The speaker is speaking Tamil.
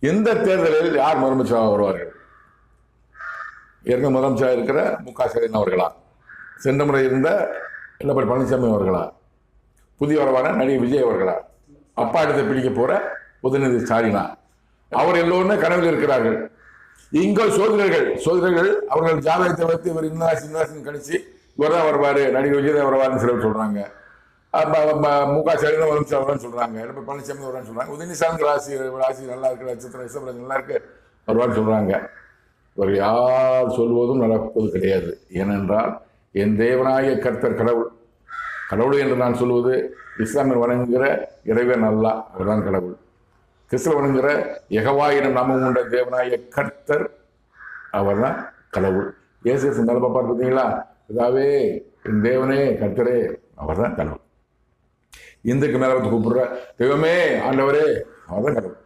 இந்த தேர்தலில் யார் முதலமைச்சராக வருவார்கள்? ஏற்கனவே முதலமைச்சராக இருக்கிற மு.க.ஸ்டாலின் அவர்களா, சென்ற முறை இருந்த எடப்பாடி பழனிசாமி அவர்களா, புதிய வரவான நடிகர் விஜய் அவர்களா, அப்பா இடத்தை பிடிக்க போற உதயநிதி ஸ்டாலினா? அவர் எல்லோருமே கனவில் இருக்கிறார்கள். இங்க சோதரர்கள் அவர்கள் ஜாதகத்தை வைத்து இவர் இன்னும் கணிச்சு இவர் தான் வருவாரு, நடிகர் விஜய் தான் வருவாருன்னு சிலர் சொல்றாங்க. மு.க.ஸ்டாலின் வருவான்னு சொல்றாங்க, எடப்பாடி பழனிசாமி வருவான்னு சொல்றாங்க, உதயநிதி ஸ்டாலின் ராசி நல்லா இருக்கு, நட்சத்திரம் நல்லா இருக்கு வருவான்னு சொல்றாங்க. இவர் யார் சொல்வதும் நடப்பது கிடையாது. ஏனென்றால் என் தேவனாய கர்த்தர் கடவுள். கடவுள் என்று நான் சொல்வது இஸ்லாமில் வணங்குகிற இறைவன் அல்லாஹ், அவர்தான் கடவுள். கிறிஸ்தவ வணங்குகிற யெகோவா எனும் நாமம் கொண்ட தேவனாய கர்த்தர், அவர் தான் கடவுள். இயேசு மேல பாப்பார் பார்த்தீங்களா, இதாவே என் தேவனே கர்த்தரே, அவர் தான் கடவுள். இந்துக்கு மேல கூப்பிடுற தெய்வமே ஆண்டவரே, அவர் தான் கடவுள்.